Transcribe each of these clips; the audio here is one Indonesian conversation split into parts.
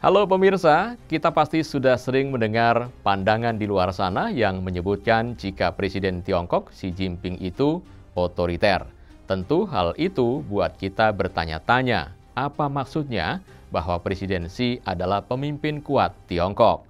Halo pemirsa, kita pasti sudah sering mendengar pandangan di luar sana yang menyebutkan jika Presiden Tiongkok Xi Jinping itu otoriter. Tentu hal itu buat kita bertanya-tanya, apa maksudnya bahwa Presiden Xi adalah pemimpin kuat Tiongkok?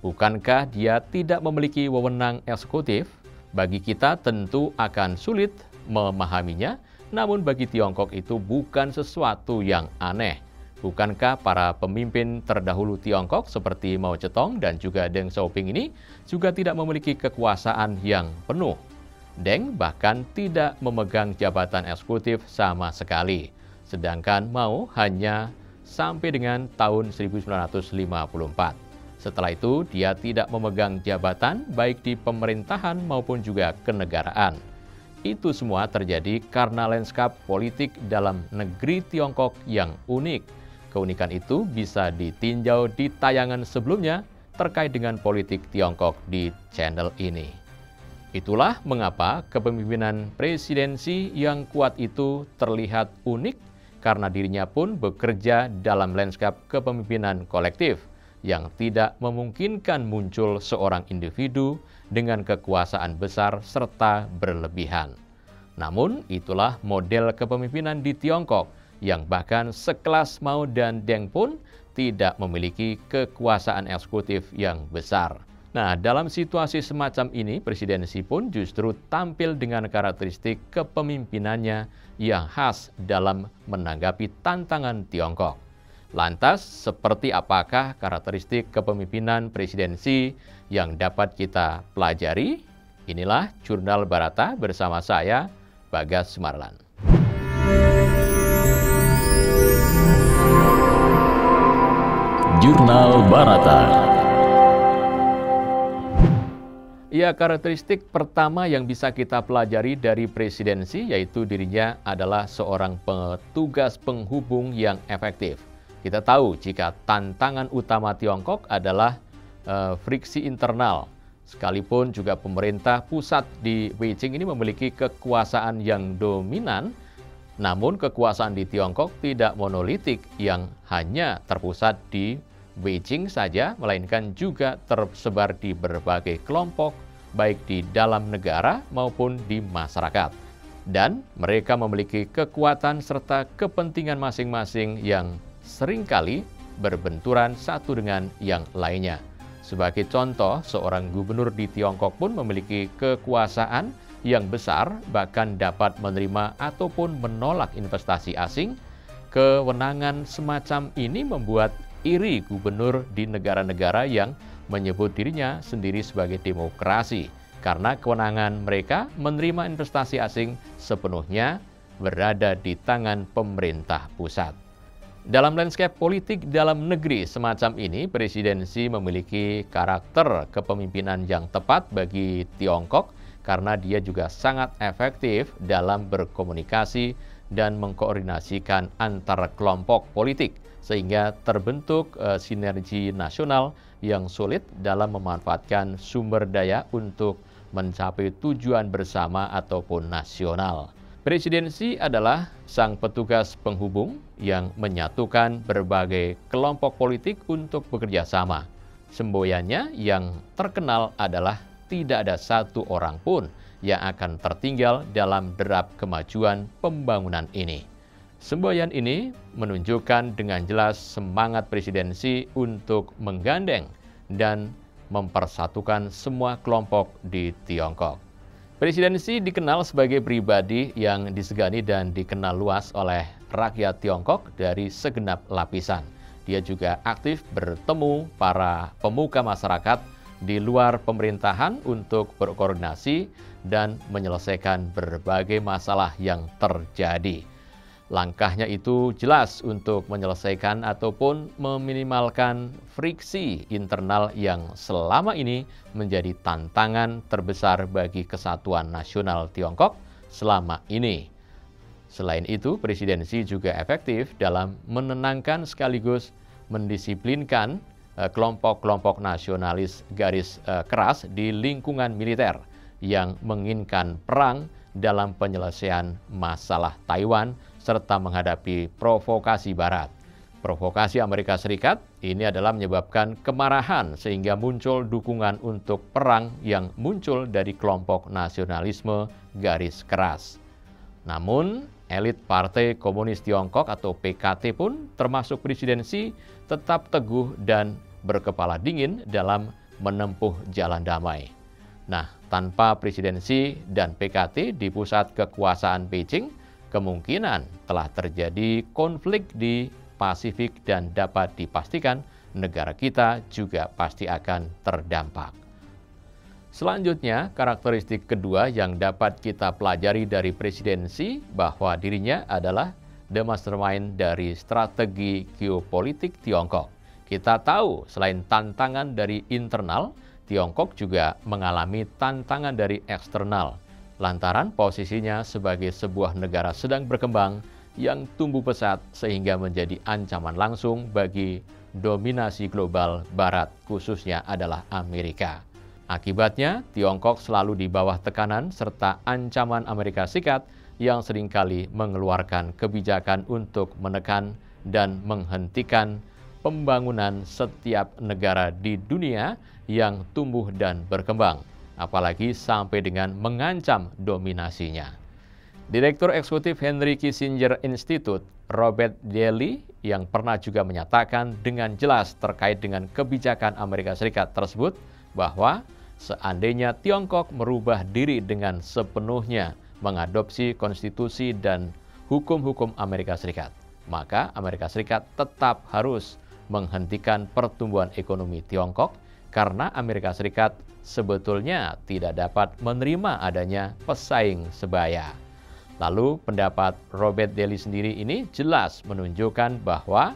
Bukankah dia tidak memiliki wewenang eksekutif? Bagi kita tentu akan sulit memahaminya, namun bagi Tiongkok itu bukan sesuatu yang aneh. Bukankah para pemimpin terdahulu Tiongkok seperti Mao Zedong dan juga Deng Xiaoping ini juga tidak memiliki kekuasaan yang penuh? Deng bahkan tidak memegang jabatan eksekutif sama sekali, sedangkan Mao hanya sampai dengan tahun 1954. Setelah itu, dia tidak memegang jabatan baik di pemerintahan maupun juga kenegaraan. Itu semua terjadi karena lanskap politik dalam negeri Tiongkok yang unik. Keunikan itu bisa ditinjau di tayangan sebelumnya terkait dengan politik Tiongkok di channel ini. Itulah mengapa kepemimpinan presidensi yang kuat itu terlihat unik karena dirinya pun bekerja dalam lanskap kepemimpinan kolektif yang tidak memungkinkan muncul seorang individu dengan kekuasaan besar serta berlebihan. Namun, itulah model kepemimpinan di Tiongkok yang bahkan sekelas Mao dan Deng pun tidak memiliki kekuasaan eksekutif yang besar. Nah, dalam situasi semacam ini, presidensi pun justru tampil dengan karakteristik kepemimpinannya yang khas dalam menanggapi tantangan Tiongkok. Lantas, seperti apakah karakteristik kepemimpinan presidensi yang dapat kita pelajari? Inilah Jurnal Barata bersama saya, Bagas Sumarlan. Jurnal Barata. Ya, karakteristik pertama yang bisa kita pelajari dari presidensi yaitu dirinya adalah seorang petugas penghubung yang efektif. Kita tahu jika tantangan utama Tiongkok adalah friksi internal. Sekalipun juga pemerintah pusat di Beijing ini memiliki kekuasaan yang dominan, namun kekuasaan di Tiongkok tidak monolitik yang hanya terpusat di Beijing saja, melainkan juga tersebar di berbagai kelompok, baik di dalam negara maupun di masyarakat. Dan mereka memiliki kekuatan serta kepentingan masing-masing yang seringkali berbenturan satu dengan yang lainnya. Sebagai contoh, seorang gubernur di Tiongkok pun memiliki kekuasaan yang besar, bahkan dapat menerima ataupun menolak investasi asing. Kewenangan semacam ini membuat iri gubernur di negara-negara yang menyebut dirinya sendiri sebagai demokrasi, karena kewenangan mereka menerima investasi asing sepenuhnya berada di tangan pemerintah pusat. Dalam lanskap politik dalam negeri semacam ini, presidensi memiliki karakter kepemimpinan yang tepat bagi Tiongkok karena dia juga sangat efektif dalam berkomunikasi dan mengkoordinasikan antar kelompok politik, sehingga terbentuk sinergi nasional yang sulit dalam memanfaatkan sumber daya untuk mencapai tujuan bersama ataupun nasional. Presidensi adalah sang petugas penghubung yang menyatukan berbagai kelompok politik untuk bekerja sama. Semboyannya yang terkenal adalah tidak ada satu orang pun yang akan tertinggal dalam derap kemajuan pembangunan ini. Semboyan ini menunjukkan dengan jelas semangat presidensi untuk menggandeng dan mempersatukan semua kelompok di Tiongkok. Presidensi dikenal sebagai pribadi yang disegani dan dikenal luas oleh rakyat Tiongkok dari segenap lapisan. Dia juga aktif bertemu para pemuka masyarakat di luar pemerintahan untuk berkoordinasi dan menyelesaikan berbagai masalah yang terjadi. Langkahnya itu jelas untuk menyelesaikan ataupun meminimalkan friksi internal yang selama ini menjadi tantangan terbesar bagi kesatuan nasional Tiongkok selama ini. Selain itu, presidensi juga efektif dalam menenangkan sekaligus mendisiplinkan kelompok-kelompok nasionalis garis keras di lingkungan militer yang menginginkan perang dalam penyelesaian masalah Taiwan serta menghadapi provokasi Barat. Provokasi Amerika Serikat ini adalah menyebabkan kemarahan sehingga muncul dukungan untuk perang yang muncul dari kelompok nasionalisme garis keras. Namun, elit Partai Komunis Tiongkok atau PKT pun termasuk presidensi tetap teguh dan berkepala dingin dalam menempuh jalan damai. Nah, tanpa presidensi dan PKT di pusat kekuasaan Beijing, kemungkinan telah terjadi konflik di Pasifik dan dapat dipastikan negara kita juga pasti akan terdampak. Selanjutnya, karakteristik kedua yang dapat kita pelajari dari presidensi bahwa dirinya adalah the mastermind dari strategi geopolitik Tiongkok. Kita tahu selain tantangan dari internal, Tiongkok juga mengalami tantangan dari eksternal, lantaran posisinya sebagai sebuah negara sedang berkembang yang tumbuh pesat sehingga menjadi ancaman langsung bagi dominasi global Barat, khususnya adalah Amerika. Akibatnya, Tiongkok selalu di bawah tekanan serta ancaman Amerika Serikat yang seringkali mengeluarkan kebijakan untuk menekan dan menghentikan pembangunan setiap negara di dunia yang tumbuh dan berkembang, apalagi sampai dengan mengancam dominasinya. Direktur Eksekutif Henry Kissinger Institute, Robert Daly, yang pernah juga menyatakan dengan jelas terkait dengan kebijakan Amerika Serikat tersebut bahwa seandainya Tiongkok merubah diri dengan sepenuhnya mengadopsi konstitusi dan hukum-hukum Amerika Serikat, maka Amerika Serikat tetap harus menghentikan pertumbuhan ekonomi Tiongkok karena Amerika Serikat sebetulnya tidak dapat menerima adanya pesaing sebaya. Lalu pendapat Robert Daly sendiri ini jelas menunjukkan bahwa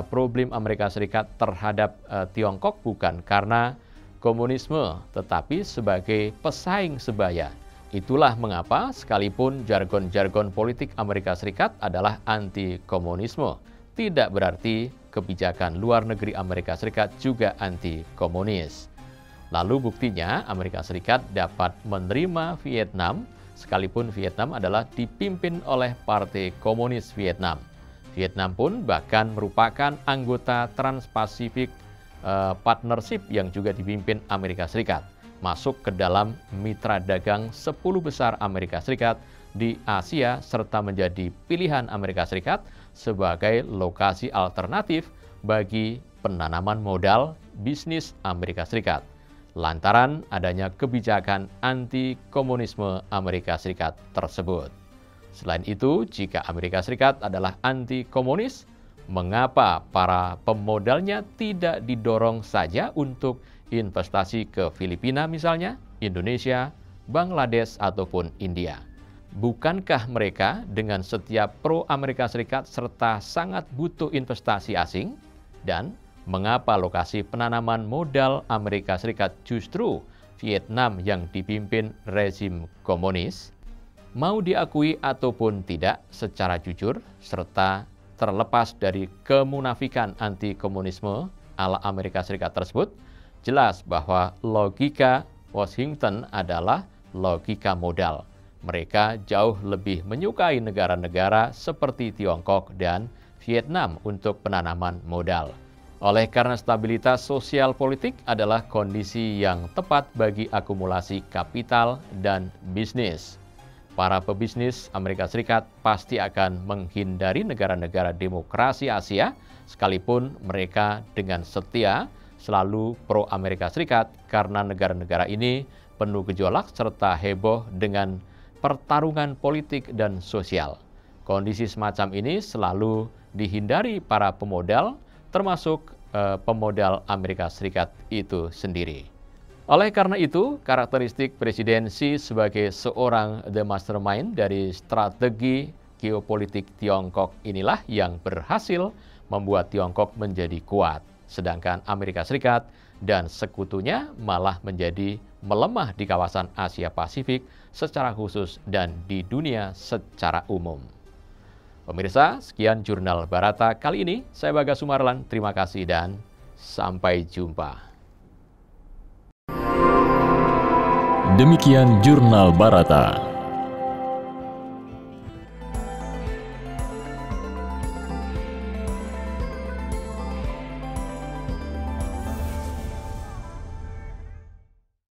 problem Amerika Serikat terhadap Tiongkok bukan karena komunisme, tetapi sebagai pesaing sebaya. Itulah mengapa sekalipun jargon-jargon politik Amerika Serikat adalah anti-komunisme, tidak berarti kebijakan luar negeri Amerika Serikat juga anti-komunis. Lalu buktinya Amerika Serikat dapat menerima Vietnam, sekalipun Vietnam adalah dipimpin oleh Partai Komunis Vietnam. Vietnam pun bahkan merupakan anggota Trans-Pacific Partnership yang juga dipimpin Amerika Serikat, masuk ke dalam mitra dagang 10 besar Amerika Serikat di Asia serta menjadi pilihan Amerika Serikat sebagai lokasi alternatif bagi penanaman modal bisnis Amerika Serikat, lantaran adanya kebijakan anti-komunisme Amerika Serikat tersebut. Selain itu, jika Amerika Serikat adalah anti-komunis, mengapa para pemodalnya tidak didorong saja untuk investasi ke Filipina misalnya, Indonesia, Bangladesh, ataupun India? Bukankah mereka dengan setiap pro-Amerika Serikat serta sangat butuh investasi asing? Dan mengapa lokasi penanaman modal Amerika Serikat justru Vietnam yang dipimpin rezim komunis? Mau diakui ataupun tidak secara jujur, serta terlepas dari kemunafikan anti-komunisme ala Amerika Serikat tersebut, jelas bahwa logika Washington adalah logika modal. Mereka jauh lebih menyukai negara-negara seperti Tiongkok dan Vietnam untuk penanaman modal. Oleh karena stabilitas sosial politik adalah kondisi yang tepat bagi akumulasi kapital dan bisnis. Para pebisnis Amerika Serikat pasti akan menghindari negara-negara demokrasi Asia, sekalipun mereka dengan setia selalu pro-Amerika Serikat karena negara-negara ini penuh gejolak serta heboh dengan pertarungan politik dan sosial. Kondisi semacam ini selalu dihindari para pemodal, termasuk pemodal Amerika Serikat itu sendiri. Oleh karena itu, karakteristik presidensi sebagai seorang the mastermind dari strategi geopolitik Tiongkok inilah yang berhasil membuat Tiongkok menjadi kuat, sedangkan Amerika Serikat dan sekutunya malah menjadi melemah di kawasan Asia Pasifik secara khusus dan di dunia secara umum. Pemirsa, sekian Jurnal Barata kali ini. Saya Bagas Sumarlan, terima kasih dan sampai jumpa. Demikian Jurnal Barata.